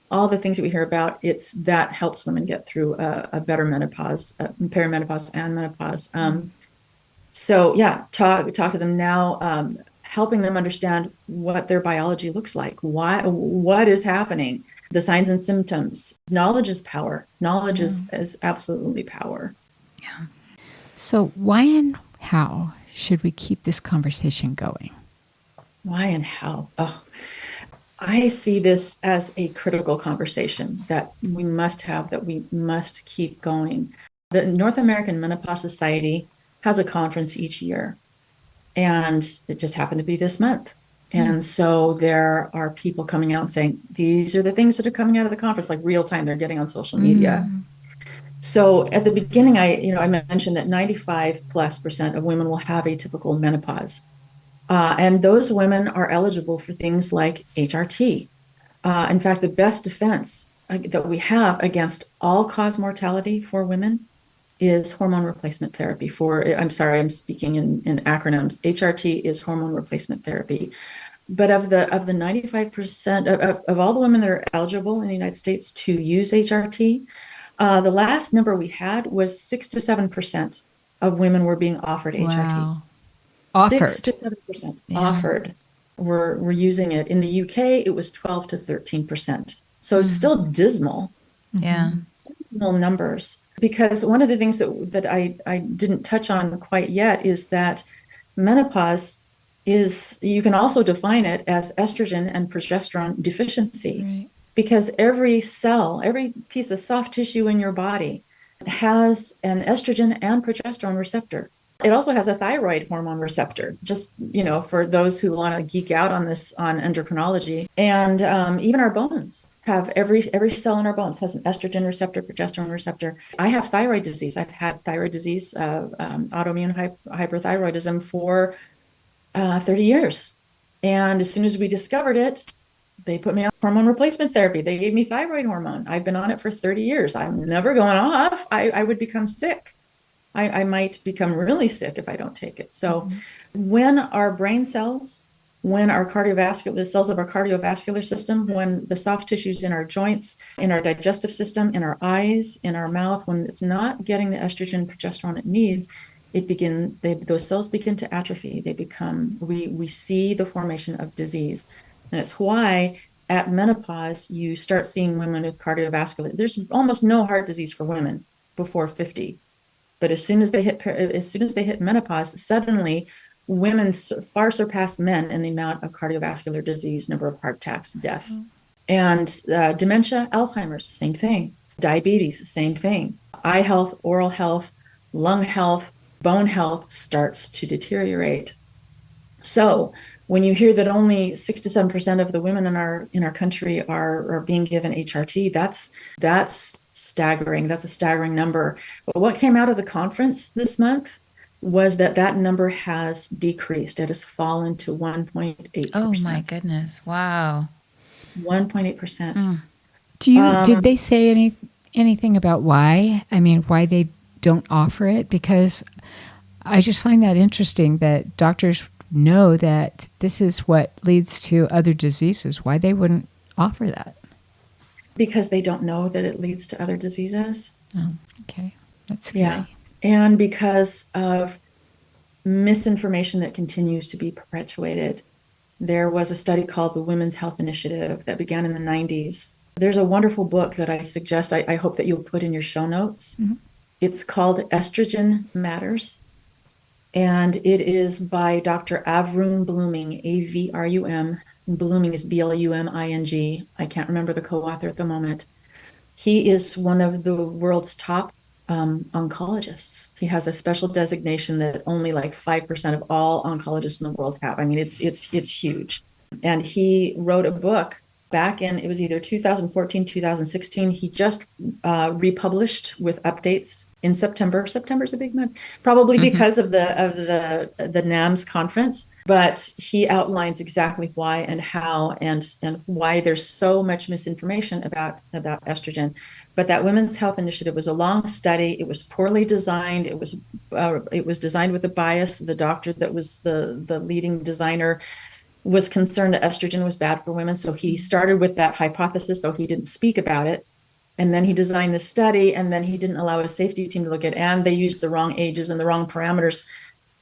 It's that helps women get through a better menopause, perimenopause and menopause. So yeah, talk to them now, helping them understand what their biology looks like, what is happening, the signs and symptoms. Knowledge is power. Knowledge is absolutely power. Yeah. So why and how should we keep this conversation going? Why and how? Oh, I see this as a critical conversation that we must have, that we must keep going. The North American Menopause Society has a conference each year, and it just happened to be this month. And so there are people coming out and saying, these are the things that are coming out of the conference, like real time, they're getting on social media. So at the beginning, I mentioned that 95+% of women will have atypical menopause. And those women are eligible for things like HRT. In fact, the best defense that we have against all-cause mortality for women is hormone replacement therapy. I'm sorry, I'm speaking in acronyms. HRT is hormone replacement therapy. But of the 95% of all the women that are eligible in the United States to use HRT, the last number we had was 6 to 7% of women were being offered HRT. Wow. Offered. 6 to 7% offered were using it. In the UK, it was 12 to 13%. So it's still dismal. Yeah. Dismal numbers. Because one of the things that I didn't touch on quite yet is that menopause is, you can also define it as estrogen and progesterone deficiency. Right. Because every cell, every piece of soft tissue in your body has an estrogen and progesterone receptor. It also has a thyroid hormone receptor, just, for those who want to geek out on this, on endocrinology. And even our bones have, every cell in our bones has an estrogen receptor, progesterone receptor. I have thyroid disease. I've had thyroid disease, autoimmune hyperthyroidism for 30 years. And as soon as we discovered it, they put me on hormone replacement therapy. They gave me thyroid hormone. I've been on it for 30 years. I'm never going off. I would become sick. I might become really sick if I don't take it. So when our brain cells, when our the cells of our cardiovascular system, when the soft tissues in our joints, in our digestive system, in our eyes, in our mouth, when it's not getting the estrogen, progesterone it needs, those cells begin to atrophy. We see the formation of disease. And it's why at menopause, you start seeing women with cardiovascular. There's almost no heart disease for women before 50. But as soon as they hit menopause, suddenly women far surpass men in the amount of cardiovascular disease, number of heart attacks, death. And dementia, Alzheimer's, same thing. Diabetes, same thing. Eye health, oral health, lung health, bone health starts to deteriorate. So when you hear that only 6 to 7% of the women in our country are being given HRT, that's staggering. That's a staggering number. But what came out of the conference this month was that number has decreased. It has fallen to 1.8%. Oh my goodness! Wow. 1.8%. Did they say anything about why? I mean, why they don't offer it? Because I just find that interesting that doctors know that this is what leads to other diseases. Why they wouldn't offer that? Because they don't know that it leads to other diseases. Oh, okay. That's scary. Yeah. And because of misinformation that continues to be perpetuated. There was a study called the Women's Health Initiative that began in the 90s. There's a wonderful book that I suggest, I hope that you'll put in your show notes. Mm-hmm. It's called Estrogen Matters. And it is by Dr. Avrum Bluming, A-V-R-U-M. Bluming is B-L-U-M-I-N-G. I can't remember the co-author at the moment. He is one of the world's top oncologists. He has a special designation that only like 5% of all oncologists in the world have. I mean, it's huge. And he wrote a book back in, it was either 2014, 2016. He just republished with updates in September. September's a big month, probably because of the NAMS conference. But he outlines exactly why and how and why there's so much misinformation about estrogen. But that Women's Health Initiative was a long study. It was poorly designed. It was designed with a bias. The doctor that was the leading designer was concerned that estrogen was bad for women. So he started with that hypothesis, though he didn't speak about it. And then he designed the study, and then he didn't allow a safety team to look at it, and they used the wrong ages and the wrong parameters.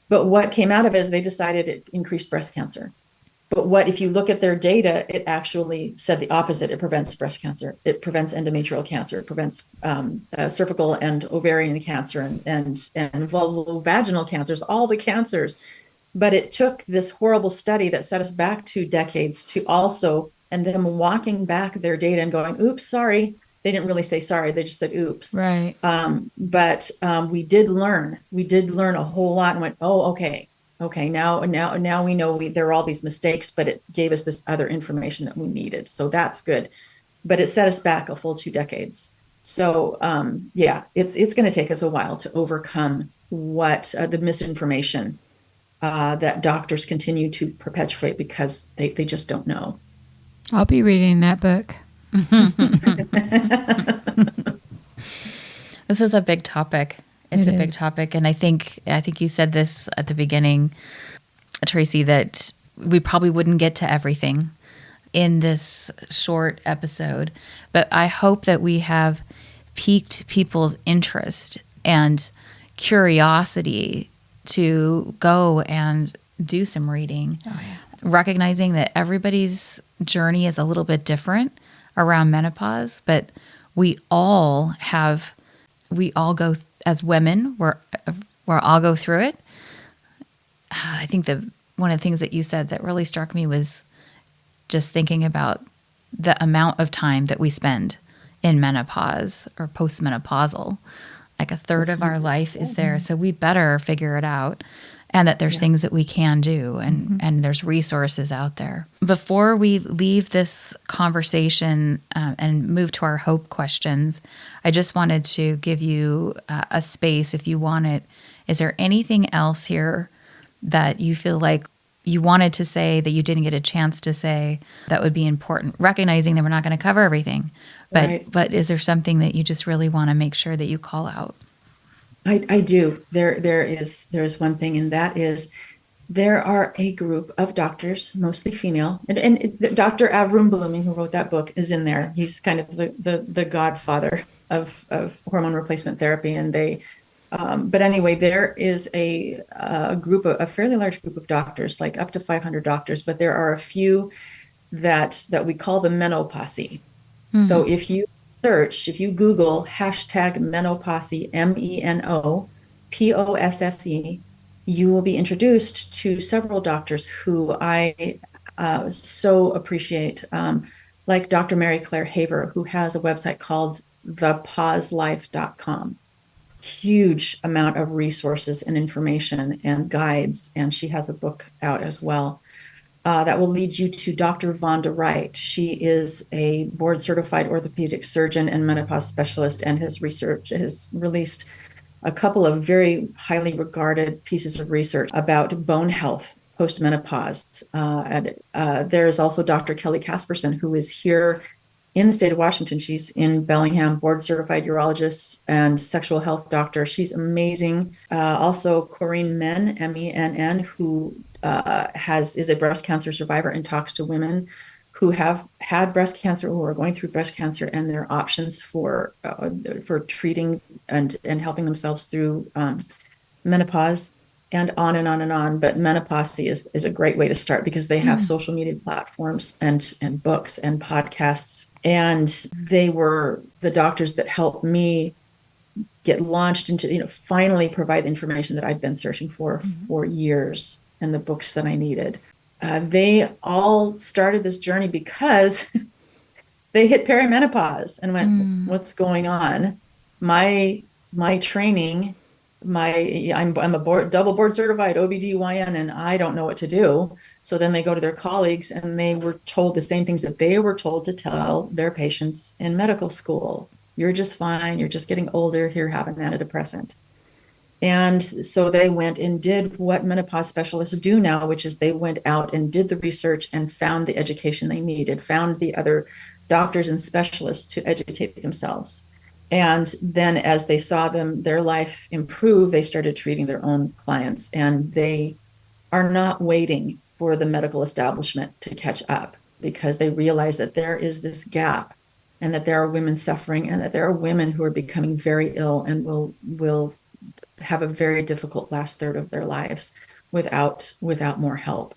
But what came out of it is they decided it increased breast cancer. But if you look at their data, it actually said the opposite. It prevents breast cancer. It prevents endometrial cancer. It prevents cervical and ovarian cancer and vulvovaginal cancers, all the cancers. But it took this horrible study that set us back 2 decades to also, and them walking back their data and going, oops, sorry. They didn't really say sorry. They just said, oops. Right. But we did learn. We did learn a whole lot and went, oh, okay. Okay, now we know there are all these mistakes, but it gave us this other information that we needed. So that's good. But it set us back a full 2 decades. So it's going to take us a while to overcome what the misinformation that doctors continue to perpetuate because they just don't know. I'll be reading that book. This is a big topic. It's a big topic. And I think you said this at the beginning, Traci, that we probably wouldn't get to everything in this short episode, but I hope that we have piqued people's interest and curiosity to go and do some reading, recognizing that everybody's journey is a little bit different around menopause, but we all go as women, we're all go through it. I think that one of the things that you said that really struck me was just thinking about the amount of time that we spend in menopause or postmenopausal. Like a third of our life is there. So we better figure it out, and that there's things that we can do, and there's resources out there. Before we leave this conversation and move to our hope questions, I just wanted to give you a space if you want it. Is there anything else here that you feel like you wanted to say that you didn't get a chance to say that would be important, recognizing that we're not going to cover everything, but is there something that you just really want to make sure that you call out? I do. There is one thing, and that is there are a group of doctors, mostly female, and Dr. Avrum Blooming, who wrote that book, is in there. He's kind of the godfather of hormone replacement therapy, and they. But anyway, there is a fairly large group of doctors, like up to 500 doctors, but there are a few that we call the Menopause. Mm-hmm. So if you Google hashtag Menopause, MENOPOSSE, you will be introduced to several doctors who I so appreciate, like Dr. Mary Claire Haver, who has a website called thepauselife.com. Huge amount of resources and information and guides, and she has a book out as well that will lead you to Dr. Vonda Wright. She is a board certified orthopedic surgeon and menopause specialist, and has released a couple of very highly regarded pieces of research about bone health post-menopause. There's also Dr. Kelly Casperson, who is here in the state of Washington. She's in Bellingham, board certified urologist and sexual health doctor. She's amazing. Also Corinne Menn, MENN, who is a breast cancer survivor and talks to women who have had breast cancer or are going through breast cancer, and their options for treating and helping themselves through menopause, and on and on and on. But Menopause is a great way to start, because they have social media platforms and books and podcasts. And they were the doctors that helped me get launched into, finally provide the information that I'd been searching for years, and the books that I needed. They all started this journey because they hit perimenopause and went, what's going on? My training, I'm a double board certified OBGYN, and I don't know what to do. So then they go to their colleagues, and they were told the same things that they were told to tell their patients in medical school. You're just fine. You're just getting older. Here, have an antidepressant. And so they went and did what menopause specialists do now, which is they went out and did the research and found the education they needed, found the other doctors and specialists to educate themselves. And then as they saw their life improve, they started treating their own clients, and they are not waiting for the medical establishment to catch up, because they realize that there is this gap, and that there are women suffering, and that there are women who are becoming very ill and will have a very difficult last third of their lives without more help.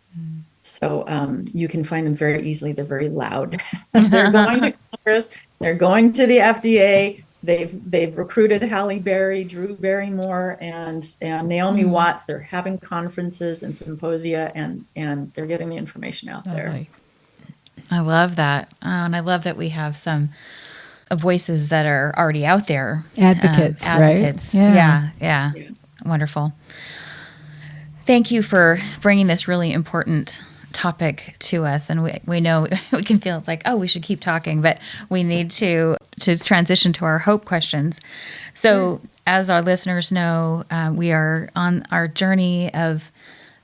So you can find them very easily. They're very loud. They're going to Congress. They're going to the FDA. They've recruited Halle Berry, Drew Barrymore, and Naomi Watts. They're having conferences and symposia, and they're getting the information out there. I love that. And I love that we have some voices that are already out there. Advocates, right? Yeah. Wonderful. Thank you for bringing this really important topic to us. And we know we can feel it's like, oh, we should keep talking, but we need to transition to our hope questions. So as our listeners know, we are on our journey of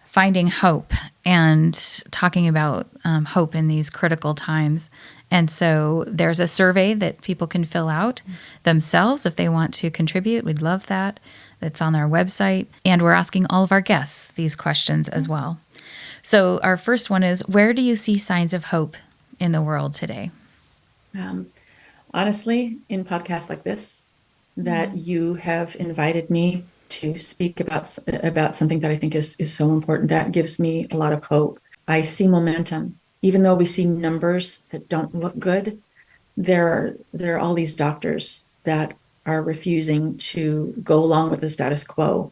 finding hope and talking about hope in these critical times. And so there's a survey that people can fill out themselves if they want to contribute. We'd love that. It's on our website. And we're asking all of our guests these questions as well. So our first one is, where do you see signs of hope in the world today? Honestly, in podcasts like this, that you have invited me to speak about something that I think is so important, that gives me a lot of hope. I see momentum. Even though we see numbers that don't look good, there are all these doctors that are refusing to go along with the status quo.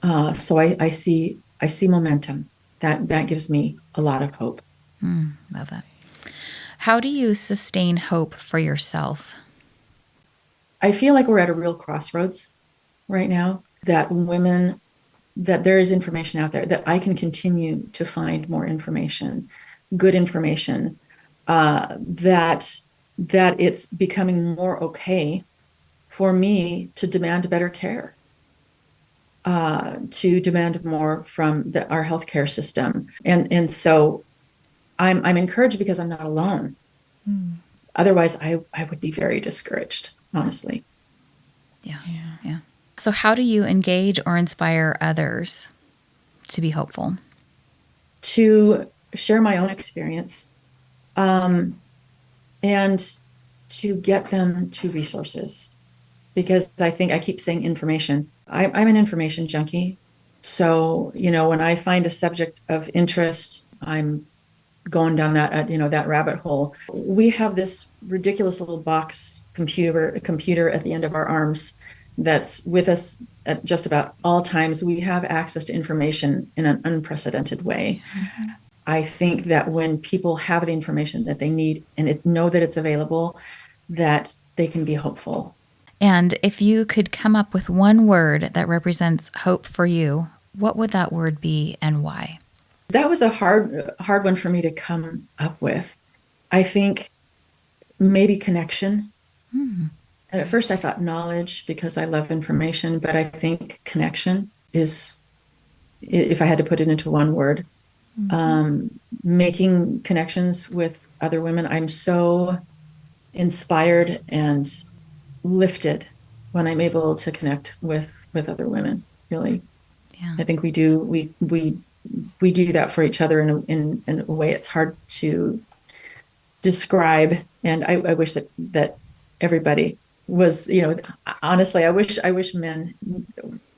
So I see momentum. That gives me a lot of hope. Love that. How do you sustain hope for yourself? I feel like we're at a real crossroads right now, that there is information out there, that I can continue to find more information, good information, that it's becoming more okay for me to demand better care, to demand more from our healthcare system. And so I'm encouraged because I'm not alone. Otherwise, I would be very discouraged, honestly. Yeah. So how do you engage or inspire others to be hopeful? To share my own experience, and to get them to resources. Because I think I keep saying information. I'm an information junkie. So, when I find a subject of interest, I'm going down that rabbit hole. We have this ridiculous little box computer at the end of our arms that's with us at just about all times. We have access to information in an unprecedented way. Mm-hmm. I think that when people have the information that they need and know that it's available, that they can be hopeful. And if you could come up with one word that represents hope for you, what would that word be and why? That was a hard one for me to come up with. I think maybe connection. Mm-hmm. And at first I thought knowledge, because I love information, but I think connection is, if I had to put it into one word, making connections with other women. I'm so inspired and lifted when I'm able to connect with other women, really. Yeah. I think we do that for each other in a way it's hard to describe. And I wish that everybody was, honestly, I wish men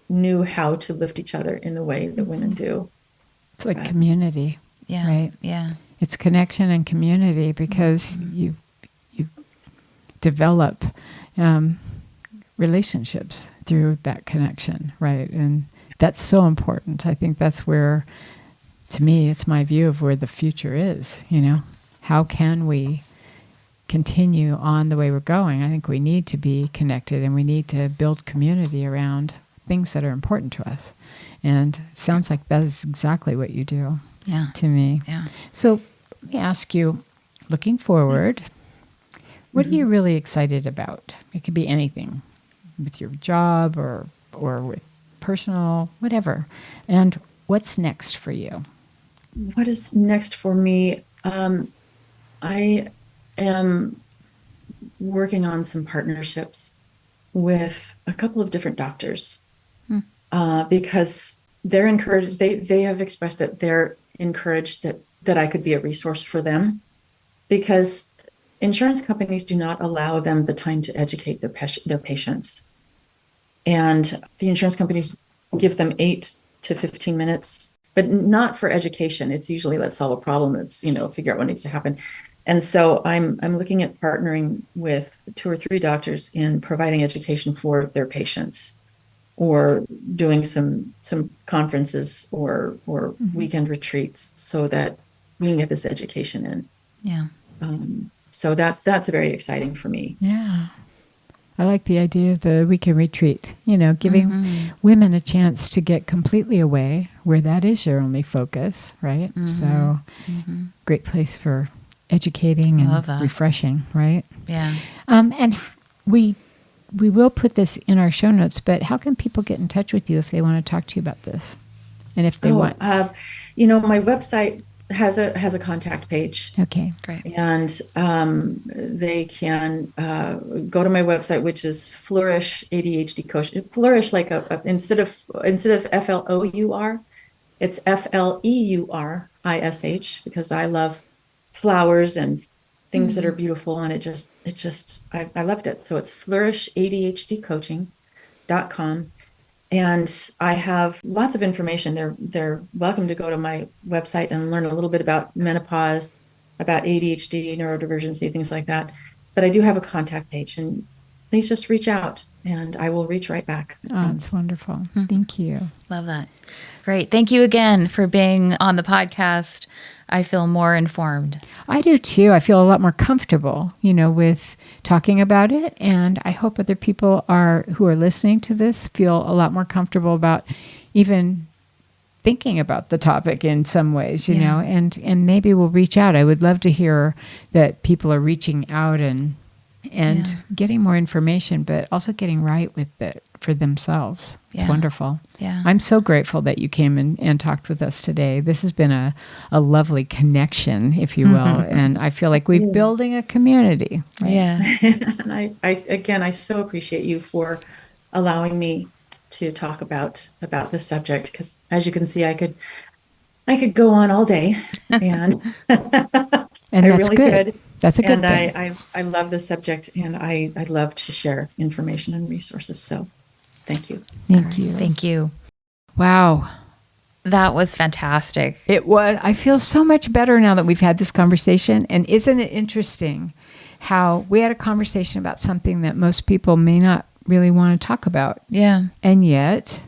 knew how to lift each other in the way that women do. It's like community, right? Yeah. It's connection and community, because you develop relationships through that connection, right? And that's so important. I think that's where, to me, it's my view of where the future is, How can we continue on the way we're going? I think we need to be connected, and we need to build community around things that are important to us. And it sounds like that is exactly what you do to me. Yeah. So let me ask you, looking forward, what are you really excited about? It could be anything, with your job or with personal, whatever. And what's next for you? What is next for me? I am working on some partnerships with a couple of different doctors, because they're encouraged. They have expressed that they're encouraged that I could be a resource for them, because insurance companies do not allow them the time to educate their patients. And the insurance companies give them 8 to 15 minutes, but not for education. It's usually, let's solve a problem. Let's, figure out what needs to happen. And so I'm looking at partnering with 2 or 3 doctors in providing education for their patients, or doing some conferences or weekend retreats, so that we can get this education in. Yeah. So that's very exciting for me. Yeah. I like the idea of the weekend retreat, giving women a chance to get completely away, where that is your only focus, right? Mm-hmm. So great place for educating and refreshing, right? Yeah. And we will put this in our show notes, but how can people get in touch with you if they want to talk to you about this? And if they want... my website has a contact page. Okay. Great. And they can go to my website, which is Flourish ADHD Coach. Flourish like instead of FLOUR, it's FLEURISH, because I love flowers and things that are beautiful, and I loved it. So it's flourishadhdcoaching.com. And I have lots of information. They're welcome to go to my website and learn a little bit about menopause, about ADHD, neurodivergency, things like that. But I do have a contact page, and please just reach out and I will reach right back. Oh, it's wonderful. Thank you. Love that. Great. Thank you again for being on the podcast. I feel more informed. I do too. I feel a lot more comfortable, with talking about it. And I hope other people who are listening to this feel a lot more comfortable about even thinking about the topic in some ways, Yeah. and maybe we'll reach out. I would love to hear that people are reaching out and getting more information, but also getting right with it for themselves. It's Yeah. wonderful. Yeah. I'm so grateful that you came and talked with us today. This has been a lovely connection, if you will. And I feel like we're building a community. Right? Yeah. And I so appreciate you for allowing me to talk about this subject, because as you can see, I could go on all day, and And I that's really good. could. That's a good And thing. I love this subject, and I love to share information and resources. So thank you. Thank you. Thank you. Wow. That was fantastic. It was. I feel so much better now that we've had this conversation. And isn't it interesting how we had a conversation about something that most people may not really want to talk about. Yeah. And yet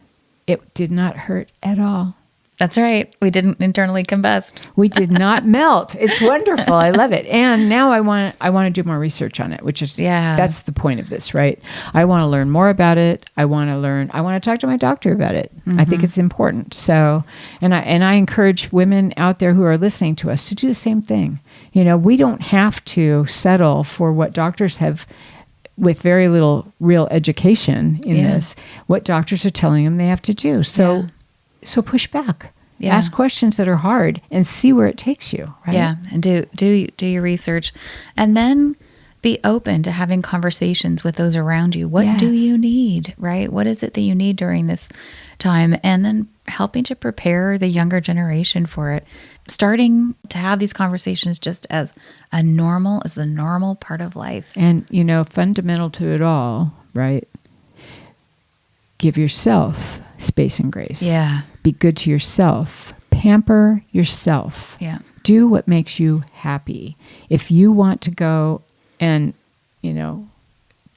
it did not hurt at all. That's right. We didn't internally combust. We did not melt. It's wonderful. I love it. And now I want to do more research on it, which is, that's the point of this, right? I want to learn more about it. I want to talk to my doctor about it. I think it's important. So, and I encourage women out there who are listening to us to do the same thing. We don't have to settle for what doctors have with very little real education in this, what doctors are telling them they have to do. So push back. Yeah. Ask questions that are hard and see where it takes you. Right? Yeah, and do your research, and then be open to having conversations with those around you. What do you need? Right? What is it that you need during this time? And then helping to prepare the younger generation for it. Starting to have these conversations just as a normal part of life. And fundamental to it all, right? Give yourself space and grace. Yeah. Be good to yourself. Pamper yourself. Yeah. Do what makes you happy. If you want to go and,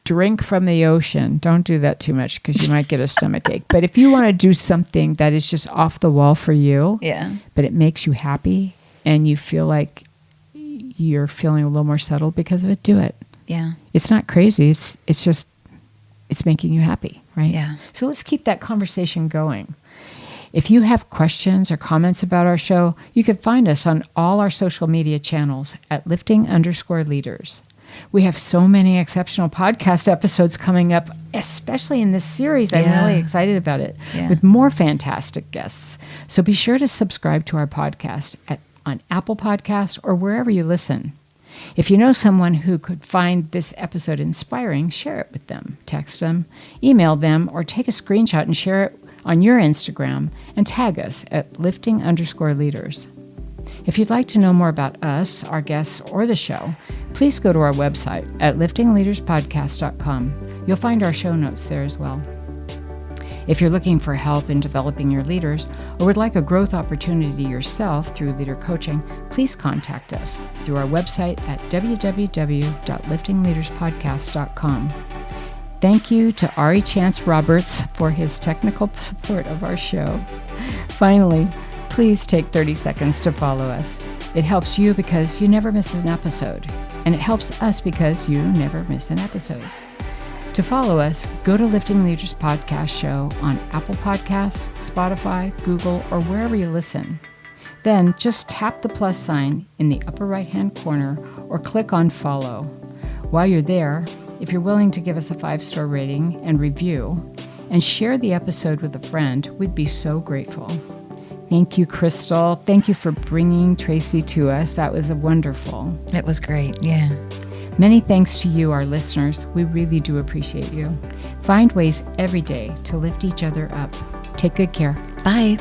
drink from the ocean, don't do that too much because you might get a stomach ache. But if you want to do something that is just off the wall for you, but it makes you happy and you feel like you're feeling a little more settled because of it, do it. Yeah. It's not crazy. It's just, it's making you happy, right? Yeah. So let's keep that conversation going. If you have questions or comments about our show, you can find us on all our social media channels at lifting_leaders. We have so many exceptional podcast episodes coming up, especially in this series. I'm really excited about it, with more fantastic guests. So be sure to subscribe to our podcast on Apple Podcasts or wherever you listen. If you know someone who could find this episode inspiring, share it with them. Text them, email them, or take a screenshot and share it on your Instagram and tag us at lifting_leaders. If you'd like to know more about us, our guests, or the show, please go to our website at liftingleaderspodcast.com. You'll find our show notes there as well. If you're looking for help in developing your leaders or would like a growth opportunity yourself through leader coaching, please contact us through our website at www.liftingleaderspodcast.com. Thank you to Ari Chance Roberts for his technical support of our show. Finally, please take 30 seconds to follow us. It helps you because you never miss an episode, and it helps us because you never miss an episode. To follow us, go to Lifting Leaders Podcast Show on Apple Podcasts, Spotify, Google, or wherever you listen. Then just tap the plus sign in the upper right-hand corner or click on follow. While you're there, if you're willing to give us a 5-star rating and review and share the episode with a friend, we'd be so grateful. Thank you, Crystal. Thank you for bringing Traci to us. That was wonderful. It was great. Yeah. Many thanks to you, our listeners. We really do appreciate you. Find ways every day to lift each other up. Take good care. Bye.